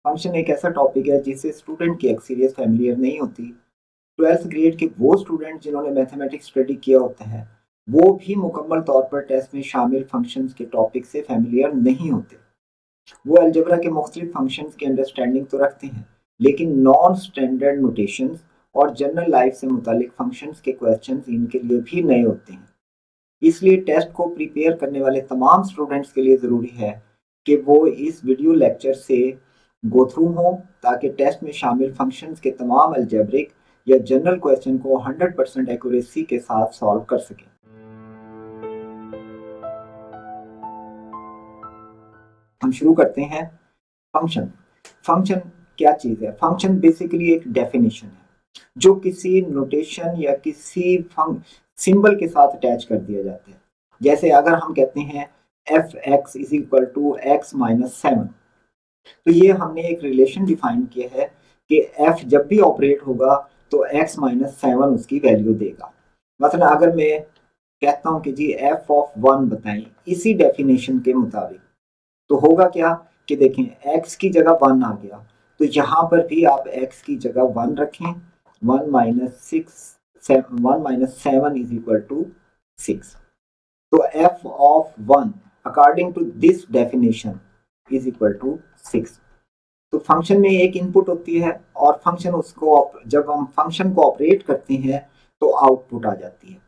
Function एक ऐसा topic है जिससे स्टूडेंट की एक्सपीरियंस फैमिलियर नहीं होती। 12th ग्रेड के वो स्टूडेंट जिन्होंने मैथमेटिक्स स्टडी किया होता है वो भी मुकम्मल तौर पर टेस्ट में शामिल फंक्शंस के टॉपिक से फैमिलियर नहीं होते। वो अलजेब्रा के मुख्तलिफ फंक्शंस की अंडरस्टैंडिंग तो रखते हैं, लेकिन नॉन स्टैंडर्ड नोटेशंस और जनरल लाइफ से मुतालिक फंक्शंस के क्वेश्चंस इनके लिए भी नए होते हैं। इसलिए टेस्ट को प्रिपेयर करने वाले तमाम स्टूडेंट्स के लिए ज़रूरी है कि वो इस वीडियो लेक्चर से गो थ्रू हों, ताकि टेस्ट में शामिल फंक्शंस के तमाम अलजेब्रिक या जनरल क्वेश्चन को 100% एक्यूरेसी के साथ सॉल्व कर सकें। हम शुरू करते हैं। फंक्शन फंक्शन क्या चीज़ है? फंक्शन बेसिकली एक डेफिनेशन है जो किसी नोटेशन या किसी सिंबल के साथ अटैच कर दिया जाता है। जैसे अगर हम कहते हैं f x is equal to x minus seven, तो ये हमने एक रिलेशन डिफाइन किया है कि एफ जब भी ऑपरेट होगा तो एक्स माइनस सेवन उसकी वैल्यू देगा। मतलब अगर मैं कहता हूँ कि जी एफ ऑफ वन बताएं इसी डेफिनेशन के मुताबिक, तो होगा क्या कि देखें x की जगह वन आ गया, तो यहाँ पर भी आप x की जगह वन रखें। One minus six, one minus seven is equal to six. तो f of one according to this definition is equal to six. तो फंक्शन में एक इनपुट होती है और फंक्शन उसको जब हम फंक्शन को ऑपरेट करते हैं तो आउटपुट आ जाती है।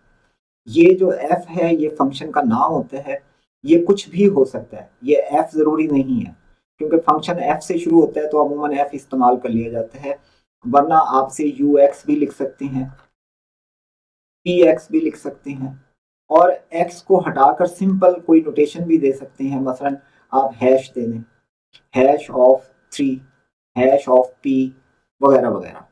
ये जो f है ये फंक्शन का नाम होता है। ये कुछ भी हो सकता है, ये f जरूरी नहीं है, क्योंकि फंक्शन f से शुरू होता है तो अमूमन f इस्तेमाल कर लिया जाता है। वरना आपसे ux भी लिख सकते हैं, px भी लिख सकते हैं, और x को हटाकर सिंपल कोई नोटेशन भी दे सकते हैं। मसलन आप हैश दे दें, hash of three, hash of p वगैरह वगैरह।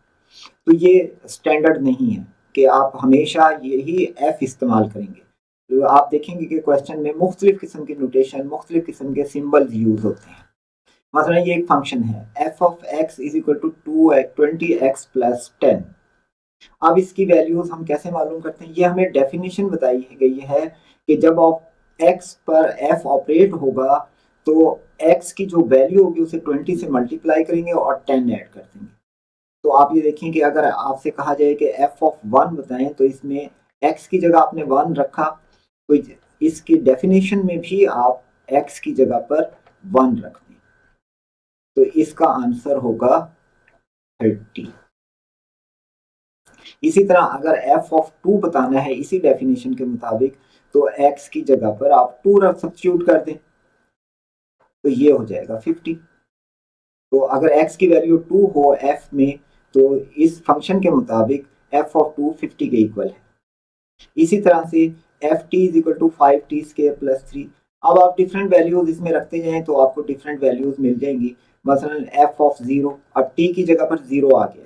तो ये स्टैंडर्ड नहीं है कि आप हमेशा यही एफ इस्तेमाल करेंगे। तो आप देखेंगे कि क्वेश्चन में मुख्तलिफ किस्म के नोटेशन, मुख्तलिफ किस्म के सिंबल्स यूज होते हैं। मतलब ये एक फंक्शन है f of x is equal to 20x plus 10। अब इसकी वैल्यूज हम कैसे मालूम करते हैं? ये हमें डेफिनेशन बताई गई है कि जब आप एक्स पर एफ ऑपरेट होगा तो एक्स की जो वैल्यू होगी उसे 20 से मल्टीप्लाई करेंगे और 10 ऐड कर देंगे। तो आप ये देखें कि अगर आपसे कहा जाए कि एफ ऑफ वन बताएं तो इसमें एक्स की जगह आपने वन रखा, तो इसकी डेफिनेशन में भी आप एक्स की जगह पर वन रख दें, तो इसका आंसर होगा 30। इसी तरह अगर एफ ऑफ टू बताना है इसी डेफिनेशन के मुताबिक, तो एक्स की जगह पर आप टू सब्स्टिट्यूट कर दें, तो ये हो जाएगा 50। तो अगर एक्स की वैल्यू टू हो एफ में, तो इस फंक्शन के मुताबिक एफ ऑफ टू 50 के इक्वल है। इसी तरह से f t is equal to 5t square plus 3। अब आप डिफरेंट वैल्यूज इसमें रखते जाएं तो आपको डिफरेंट वैल्यूज मिल जाएंगी। मसलन एफ ऑफ जीरो, अब टी की जगह पर जीरो आ गया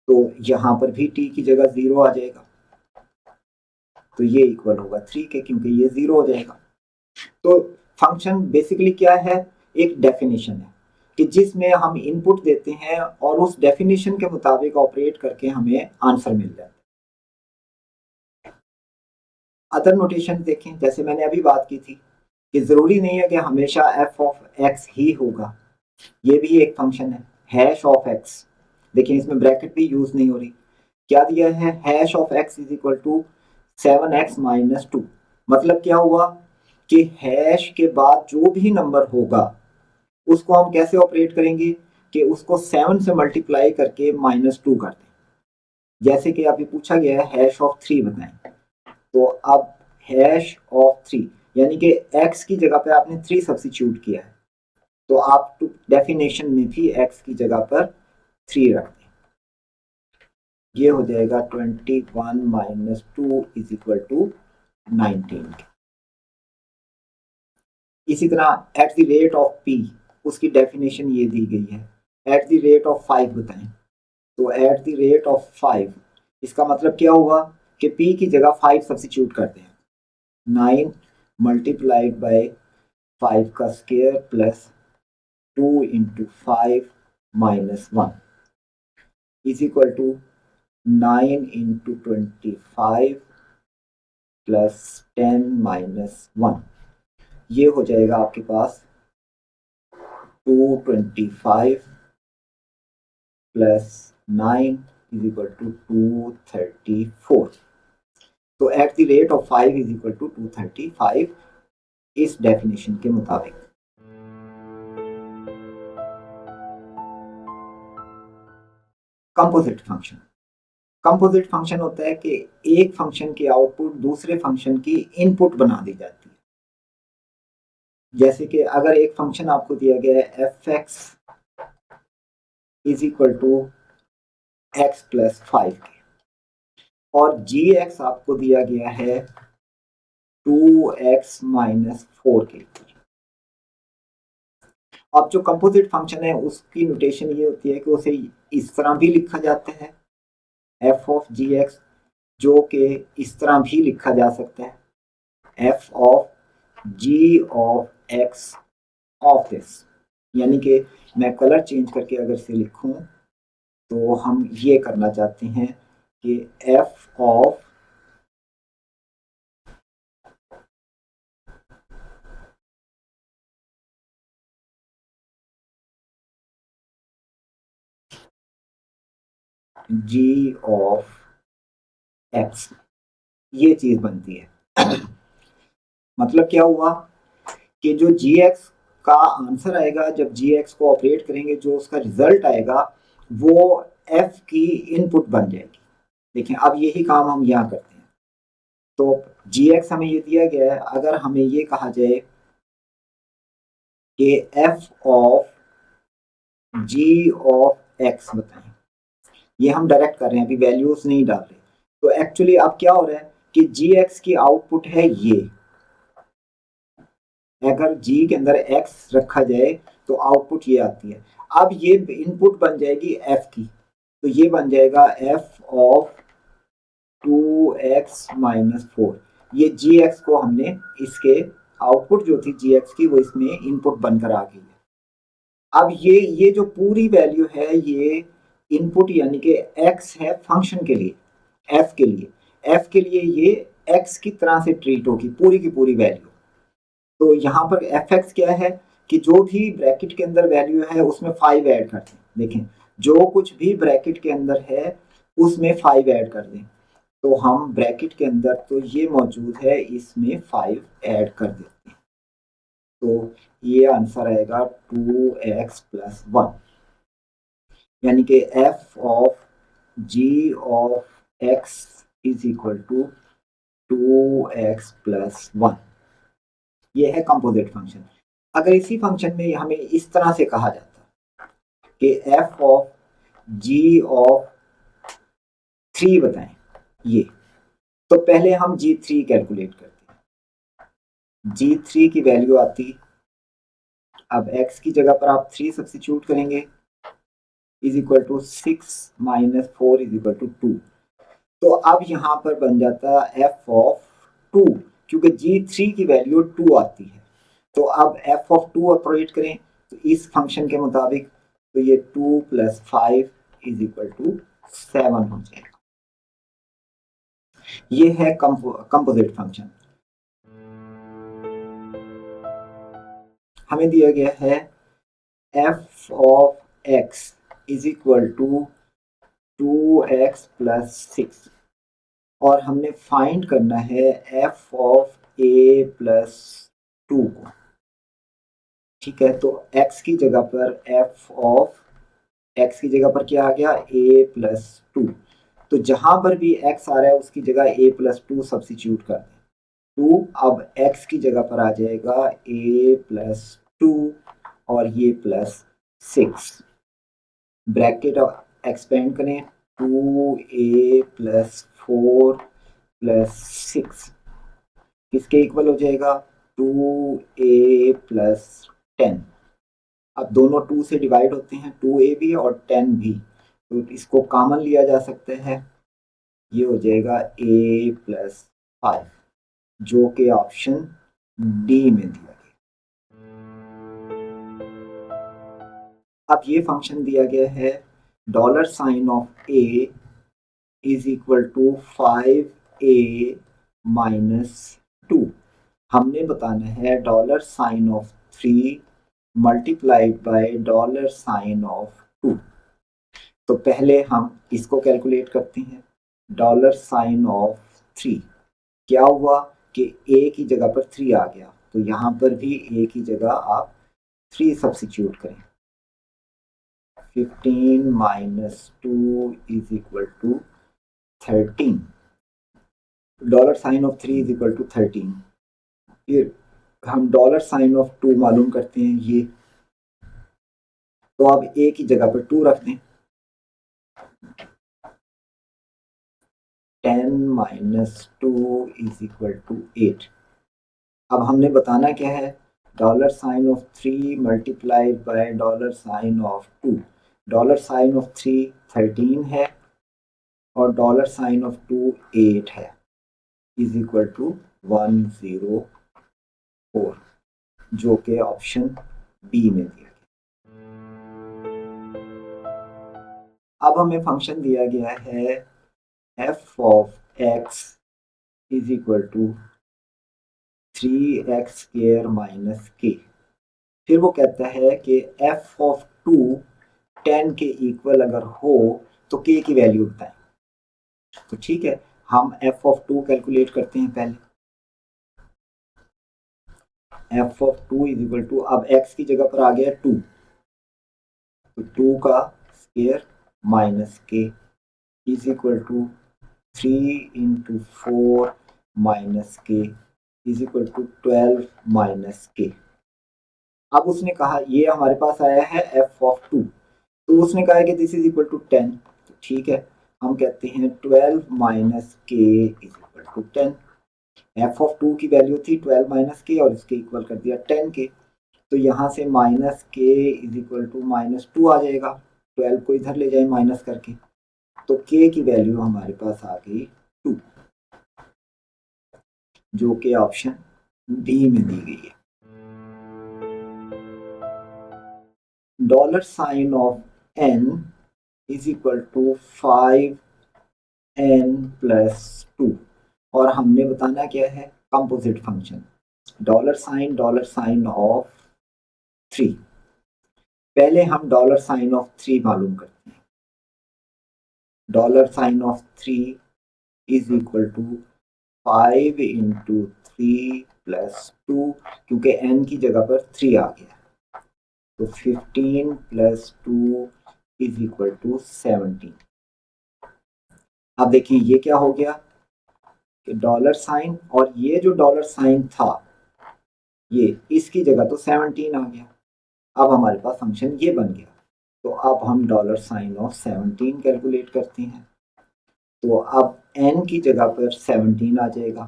तो यहाँ पर भी टी की जगह जीरो आ जाएगा, तो ये इक्वल होगा 3 के, क्योंकि ये जीरो हो जाएगा। तो फंक्शन बेसिकली क्या है? एक डेफिनेशन है कि जिसमें हम इनपुट देते हैं और उस डेफिनेशन के मुताबिक ऑपरेट करके हमें आंसर मिल जाता है। अदर नोटेशन देखें, जैसे मैंने अभी बात की थी कि जरूरी नहीं है कि हमेशा एफ ऑफ एक्स ही होगा। ये भी एक फंक्शन है हैश ऑफ एक्स। देखिए इसमें ब्रैकेट भी यूज नहीं हो रही। क्या दिया है? Hash of x is equal to 7x minus two. मतलब क्या हुआ कि हैश के बाद जो भी नंबर होगा उसको हम कैसे ऑपरेट करेंगे कि उसको 7 से मल्टीप्लाई करके माइनस टू कर दें। जैसे कि अभी पूछा गया है हैश ऑफ थ्री बताएं, तो अब हैश ऑफ थ्री यानी कि x की जगह पे आपने थ्री सब्स्टिट्यूट किया है, तो आप डेफिनेशन में भी x की जगह पर थ्री रख दें। ये हो जाएगा 21 minus two is equal to 19। इसी तरह at the rate of p, उसकी डेफिनेशन ये दी गई है। एट द रेट ऑफ 5 बताएं, तो एट द रेट ऑफ 5 इसका मतलब क्या हुआ कि p की जगह 5 सब्स्टिट्यूट करते हैं। 9 मल्टीप्लाइड बाय 5 का square plus 2 into 5 minus 1 is equal to 9 into 25 plus 10 minus 1। ये हो जाएगा आपके पास 225 प्लस 9 इज इक्वल टू 234। तो at the rate of 5 is equal to 235 इस डेफिनेशन के मुताबिक। कंपोजिट फंक्शन, कंपोजिट फंक्शन होता है कि एक फंक्शन की आउटपुट दूसरे फंक्शन की इनपुट बना दी जाती है। जैसे कि अगर एक फंक्शन आपको दिया गया है f x is equal to x plus 5 के, और जी एक्स आपको दिया गया है 2x माइनस 4 के। अब जो कंपोजिट फंक्शन है उसकी नोटेशन ये होती है कि उसे इस तरह भी लिखा जाता है एफ ऑफ जी एक्स, जो कि इस तरह भी लिखा जा सकता है f of g of x of this. यानी कि मैं कलर चेंज करके अगर इसे लिखूं तो हम ये करना चाहते हैं कि f of g of x, ये चीज बनती है। मतलब क्या हुआ कि जो जी एक्स का आंसर आएगा जब जी एक्स को ऑपरेट करेंगे, जो उसका रिजल्ट आएगा वो एफ की इनपुट बन जाएगी। देखिए अब यही काम हम यहाँ करते हैं। तो जी एक्स हमें ये दिया गया है, अगर हमें ये कहा जाए कि f of g of x बताएं, ये हम डायरेक्ट कर रहे हैं, अभी वैल्यूज नहीं डाल रहे। तो एक्चुअली अब क्या हो रहा है कि जी एक्स की आउटपुट है ये, अगर जी के अंदर एक्स रखा जाए तो आउटपुट ये आती है। अब ये इनपुट बन जाएगी एफ की, तो ये बन जाएगा एफ ऑफ 2x माइनस 4। ये जी एक्स को हमने इसके आउटपुट जो थी जी एक्स की वो इसमें इनपुट बनकर आ गई है। अब ये जो पूरी वैल्यू है ये इनपुट यानी कि x है फंक्शन के लिए, f के लिए, f के लिए ये x की तरह से ट्रीट होगी पूरी की पूरी वैल्यू। तो यहाँ पर एफ एक्स क्या है कि जो भी ब्रैकेट के अंदर वैल्यू है उसमें 5 ऐड कर दें। देखें जो कुछ भी ब्रैकेट के अंदर है उसमें 5 ऐड कर दें। तो हम ब्रैकेट के अंदर तो ये मौजूद है, इसमें 5 ऐड कर देते हैं। तो ये आंसर आएगा 2x प्लस 1, यानी कि f of g of x is equal to 2x plus 1। ये है कंपोजिट फंक्शन। अगर इसी फंक्शन में हमें इस तरह से कहा जाता कि f ऑफ g ऑफ 3 बताएं ये, तो पहले हम g3 कैलकुलेट करते हैं। g3 की वैल्यू आती, अब x की जगह पर आप 3 सब्स्टिट्यूट करेंगे is equal to 6 minus 4 is equal to 2। तो अब यहाँ पर बन जाता f ऑफ 2, क्योंकि g3 की वैल्यू 2 आती है। तो अब f ऑफ 2 ऑपरेट करें तो इस फंक्शन के मुताबिक, तो ये 2 प्लस 5 इज इक्वल टू 7 हो जाएगा। ये है कंपोजिट फंक्शन। हमें दिया गया है f of x is equal to 2x plus 6, और हमने फाइंड करना है f ऑफ a प्लस 2 को। ठीक है, तो x की जगह पर f ऑफ x की जगह पर क्या आ गया a प्लस 2। तो जहां पर भी x आ रहा है उसकी जगह a प्लस 2 सब्सिट्यूट कर दें। 2 अब x की जगह पर आ जाएगा a प्लस 2 और ये प्लस 6। ब्रैकेट एक्सपेंड करें, 2a प्लस 4 प्लस 6 किसके इक्वल हो जाएगा 2a प्लस 10। अब दोनों 2 से डिवाइड होते हैं, 2a भी और 10 भी, तो इसको कॉमन लिया जा सकता है, ये हो जाएगा a प्लस 5, जो कि ऑप्शन डी में दिया गया। अब ये फंक्शन दिया गया है dollar sign of a is equal to 5a minus 2। हमने बताना है dollar sign of 3 multiplied by dollar sign of 2। तो पहले हम इसको कैलकुलेट करते हैं। $3 क्या हुआ कि ए की जगह पर 3 आ गया, तो यहाँ पर भी ए की जगह आप 3 सब्सिट्यूट करें। 15 minus 2 is equal to 13। $3 is equal to 13। फिर हम $2 मालूम करते हैं ये, तो अब ए की जगह पर 2 रख दें। 10 माइनस 2 इज इक्वल टू 8। अब हमने बताना क्या है, $3 मल्टीप्लाइड बाय $2। $3 13 है और $2 8 है, इज इक्वल टू 104, जो कि ऑप्शन बी में दिया गया। अब हमें फंक्शन दिया गया है f of x is equal to 3x² minus k। फिर वो कहता है कि f ऑफ 2 10 के इक्वल अगर हो तो k की वैल्यू बताएं। तो ठीक है, हम f ऑफ 2 कैलकुलेट करते हैं पहले। f of 2 is equal to, अब x की जगह पर आ गया 2, तो 2 का square minus k is equal to 3 into 4 minus k is equal to 12 minus k। अब उसने कहा, ये हमारे पास आया है f ऑफ 2, तो उसने कहा है कि दिस इज इक्वल टू 10। तो ठीक है, हम कहते हैं 12 minus k is equal to 10। f of 2 की वैल्यू थी 12 माइनस के और इसके इक्वल कर दिया 10 के, तो यहाँ से minus k is equal to -2 आ जाएगा। 12 को इधर ले जाए माइनस करके, तो k की वैल्यू हमारे पास आ गई 2, जो कि ऑप्शन डी में दी गई है। $साइन of n is equal to 5n plus 2, और हमने बताना क्या है, कंपोजिट फंक्शन। $साइन ऑफ 3, पहले हम $साइन ऑफ 3 मालूम करते हैं। $साइन of 3 is equal to 5 into 3 plus 2, क्योंकि n की जगह पर 3 आ गया, तो 15 प्लस 2 इज इक्वल टू 17। अब देखिए ये क्या हो गया कि $साइन, और ये जो $साइन था ये इसकी जगह तो 17 आ गया। अब हमारे पास फंक्शन ये बन गया, तो अब हम $साइन ऑफ 17 कैलकुलेट करते हैं। तो अब n की जगह पर 17 आ जाएगा।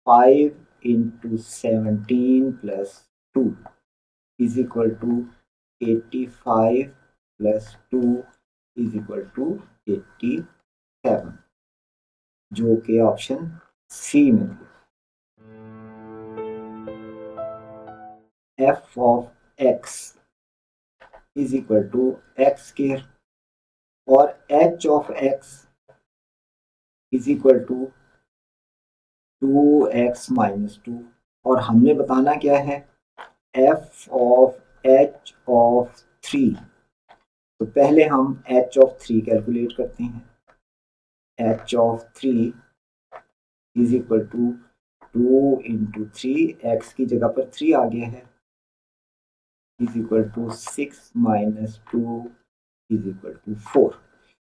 5 into 17 plus 2 is equal to 85 plus 2 is equal to 87, जो कि ऑप्शन सी में है। f of x is equal to x square और h of x is equal to 2x minus 2, और हमने बताना क्या है, f ऑफ h ऑफ 3। तो पहले हम h ऑफ 3 कैलकुलेट करते हैं। h of 3 is equal to 2 into 3, x की जगह पर 3 आ गया है, is equal to 6 minus 2 is equal to 4।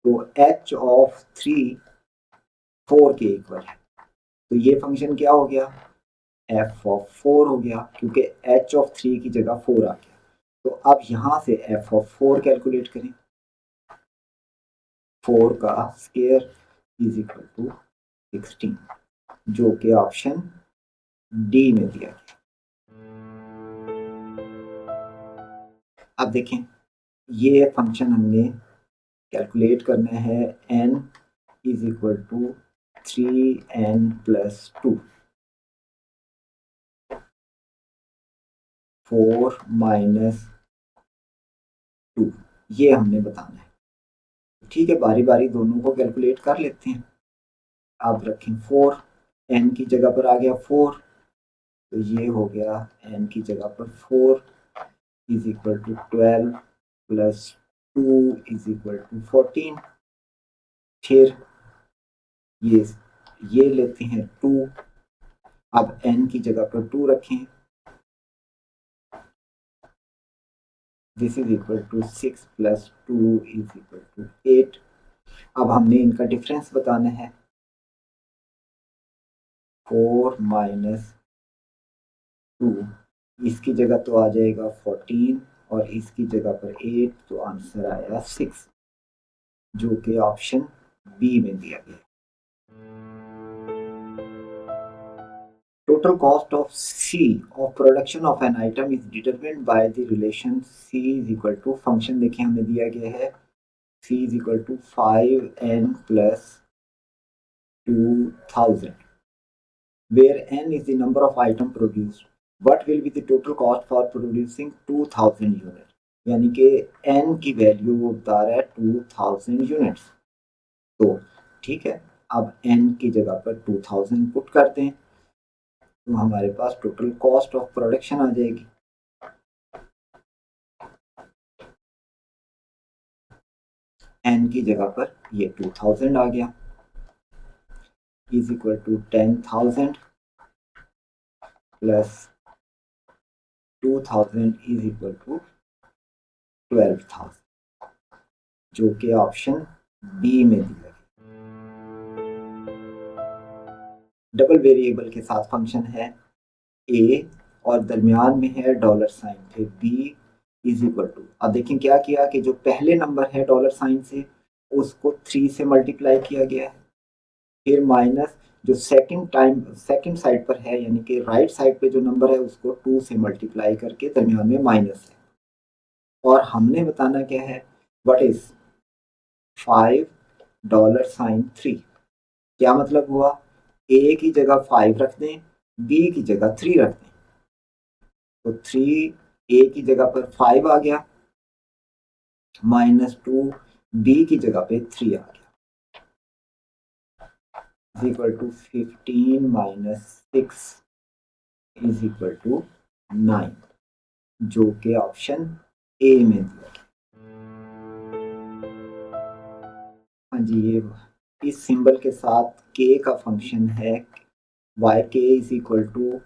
तो h ऑफ 3 4 के इक्वल है, तो ये फंक्शन क्या हो गया, f ऑफ 4 हो गया, क्योंकि h ऑफ 3 की जगह 4 आ गया। तो अब यहां से f ऑफ 4 कैलकुलेट करें। 4 का स्क्वायर इज इक्वल टू 16, जो कि ऑप्शन डी में दिया गया। अब देखें, ये फंक्शन हमने कैलकुलेट करना है, n is equal to 3n plus 2, 4 minus 2, ये हमने बताना है। ठीक है, बारी बारी दोनों को कैलकुलेट कर लेते हैं। आप रखें 4, n की जगह पर आ गया 4, तो ये हो गया n की जगह पर 4 is equal to 12 plus 2 is equal to 14। फिर ये लेते हैं 2, अब n की जगह पर 2 रखें, this is equal to 6 plus 2 is equal to 8। अब हमने इनका डिफरेंस बताना है, 4 माइनस 2, इसकी जगह तो आ जाएगा 14 और इसकी जगह पर 8, तो आंसर आया 6, जो कि ऑप्शन बी में दिया गया। Total cost of C of production of an item is determined by the relation C is equal to, function देखिए हमें दिया गया है C is equal to 5n plus 2000, where n is the number of item produced. What will be the total cost for producing 2000 units? यानी कि n की value वो बता रहा है 2000 यूनिट्स। तो ठीक है, अब n की जगह पर 2000 पुट करते हैं, तो हमारे पास टोटल कॉस्ट ऑफ प्रोडक्शन आ जाएगी। n की जगह पर ये 2000 आ गया, is equal to 10,000 plus 2000 is equal to 12,000, जो कि ऑप्शन बी में दिया गया। डबल वेरिएबल के साथ फंक्शन है a और दरमियान में है डॉलर साइन, फिर b इज इक्वल टू, अब देखें क्या किया कि जो पहले नंबर है डॉलर साइन से उसको 3 से मल्टीप्लाई किया गया है, फिर माइनस जो सेकंड साइड पर है यानी कि राइट साइड पे जो नंबर है उसको 2 से मल्टीप्लाई करके दरमियान में माइनस है, और हमने बताना क्या है, व्हाट इज 5 डॉलर साइन 3। क्या मतलब हुआ, a की जगह 5 रख दें, b की जगह 3 रख दें, तो 3 a की जगह पर 5 आ गया, माइनस 2 b की जगह पे 3 आ गया, is equal to 15 minus 6 is equal to 9, जो कि ऑप्शन ए में दिया गया। हाँ जी, ये इस सिंबल के साथ k का फंक्शन है वाई के is equal to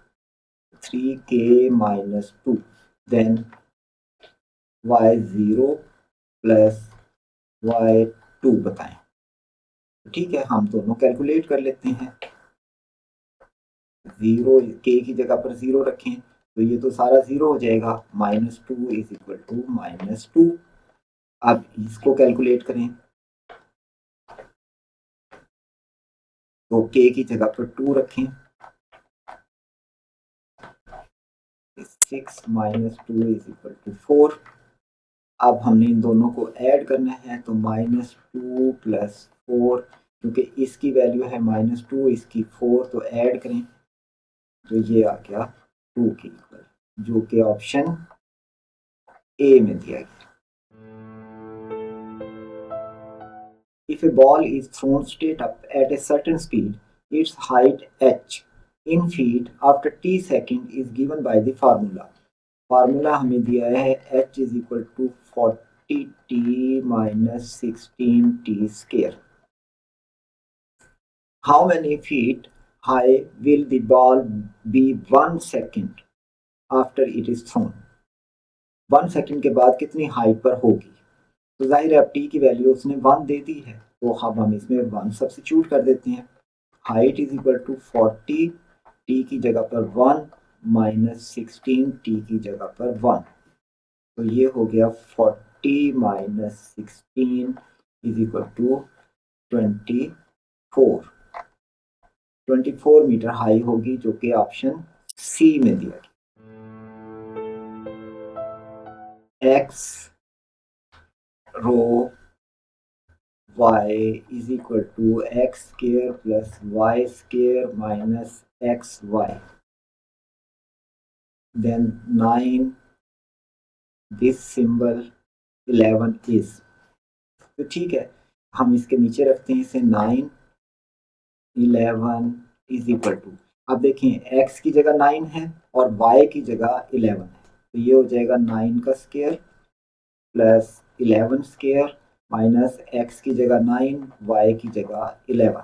3k minus 2, then y0 plus y2 बताएं। ठीक है, हम दोनों कैलकुलेट कर लेते हैं। 0 k की जगह पर 0 रखें तो ये तो सारा 0 हो जाएगा, minus 2 is equal to minus 2। अब इसको कैलकुलेट करें तो k की जगह पर 2 रखें, 6 माइनस 2 इज इक्वल टू 4। अब हमने इन दोनों को ऐड करना है, तो माइनस 2 प्लस 4, क्योंकि इसकी वैल्यू है माइनस 2, इसकी 4, तो ऐड करें तो ये आ गया 2 के इक्वल, जो कि ऑप्शन ए में दिया गया। If a ball is thrown straight up at a certain speed, its height h in feet after t second is given by the formula. Formula हमें दिया है h is equal to 40t minus 16t square. How many feet high will the ball be 1 second after it is thrown? 1 second के बाद कितनी height पर होगी, तो जाहिर है अब t की वैल्यू उसने 1 दे दी है, तो अब हम इसमें 1 सब्स्टिट्यूट कर देते हैं। Height is equal to 40, t की जगह पर 1 माइनस 16 t की जगह पर 1, तो ये हो गया 40 minus 16 is equal to 24 metre high होगी, जो कि ऑप्शन सी में दिया गया। x row y is equal to x square plus y square minus xy, then 9 this symbol 11 is, तो ठीक है हम इसके नीचे रखते हैं इसे 9 11 इज इक्वल टू, अब देखें x की जगह 9 है और y की जगह 11 है, तो ये हो जाएगा 9 का square plus 11 square minus x की जगह 9, y की जगह 11,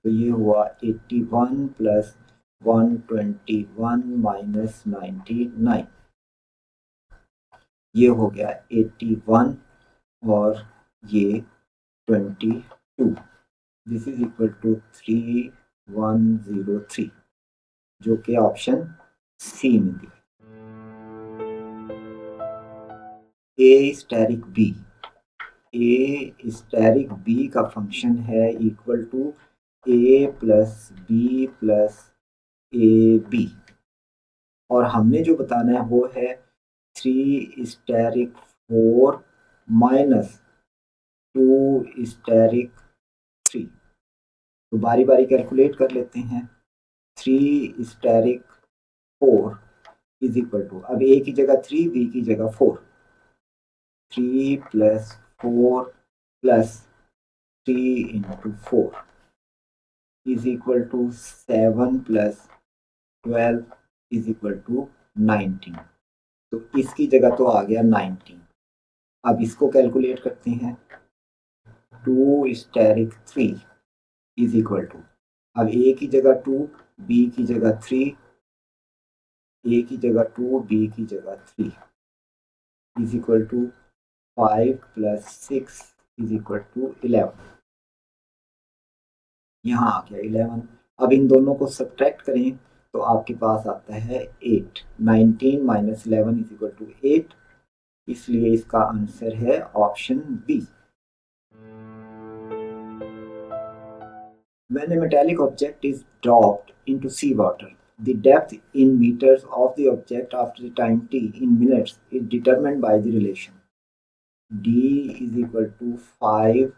तो ये हुआ 81 प्लस 121 माइनस 99, ये हो गया 81 और ये 22, दिस इज इक्वल टू 3103, जो कि ऑप्शन सी में दिया। A asterisk b, a asterisk b का फंक्शन है equal to a plus b plus a b, और हमने जो बताना है वो है 3 स्टेरिक 4 माइनस 2 स्टेरिक 3। तो बारी बारी कैलकुलेट कर लेते हैं। 3 स्टेरिक 4 इज इक्वल टू, अब ए की जगह 3, बी की जगह 4, 3 plus 4 plus 3 into 4 is equal to 7 plus 12 is equal to 19। तो इसकी जगह तो आ गया 19। अब इसको कैलकुलेट करते हैं। 2 स्टेरिक 3 इज इक्वल टू, अब ए की जगह 2, बी की जगह 3, ए की जगह 2, बी की जगह 3 is equal to 5 plus 6 is equal to 11। यहाँ आ गया 11। अब इन दोनों को सब्ट्रैक्ट करें तो आपके पास आता है 8। 19 माइनस 11 इज इक्वल टू 8, इसलिए इसका आंसर है option b. When a metallic object is dropped into seawater, the depth in meters of the object after the time t in minutes is determined by the relation d is equal to 5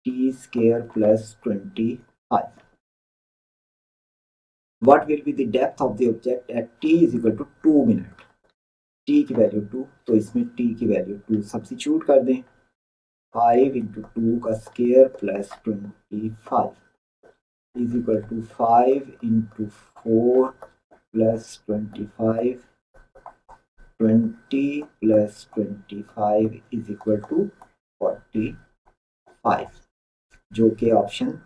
t square plus 25. What will be the depth of the object at t is equal to 2 minutes? t की value 2, तो इसमें t की value 2 substitute कर दें। 5 into 2 का square plus 25 is equal to 5 into 4 plus 25, 20 plus 25 is equal to 45, जो कि option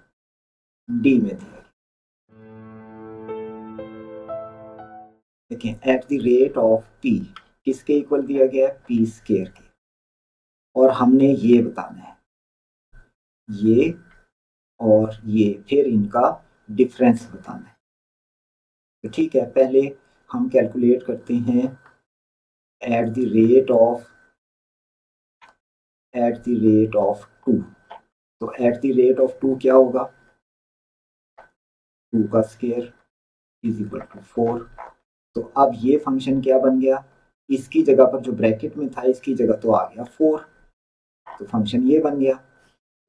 D में दिया। देखें, eight the rate of P किसके इक्वल दिया गया है? पी स्क्वायर के, और हमने ये बताना है, ये और ये, फिर इनका डिफरेंस बताना है। तो ठीक है, पहले हम कैलकुलेट करते हैं एट द रेट ऑफ 2। तो एट द रेट ऑफ 2 क्या होगा? 2 का स्क्वायर इज इक्वल टू 4। तो अब ये फंक्शन क्या बन गया? इसकी जगह पर जो ब्रैकेट में था, इसकी जगह तो आ गया 4, तो फंक्शन ये बन गया।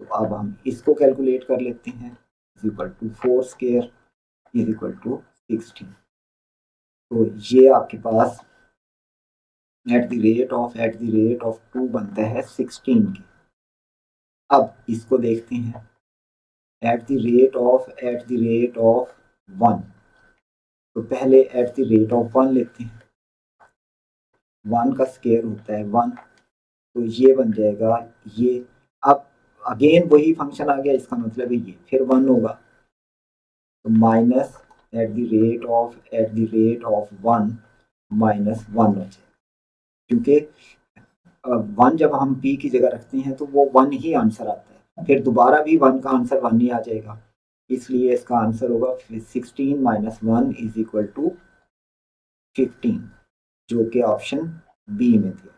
तो अब हम इसको कैलकुलेट कर लेते हैं। Is equal to 4 square is equal to 16। तो ये आपके पास एट द रेट ऑफ 2 बनता है 16 के। अब इसको देखते हैं एट द रेट ऑफ 1। तो पहले एट द रेट ऑफ 1 लेते हैं। 1 का स्क्वायर होता है 1, तो ये बन जाएगा ये। अब अगेन वही फंक्शन आ गया, इसका मतलब है ये फिर 1 होगा, तो minus eight the rate of 1 minus 1 हो जाएगा, क्योंकि 1 जब हम p की जगह रखते हैं तो वो 1 ही आंसर आता है, फिर दोबारा भी 1 का आंसर 1 ही आ जाएगा, इसलिए इसका आंसर होगा 16 माइनस 1 इज इक्वल टू 15, जो कि ऑप्शन बी में दिया।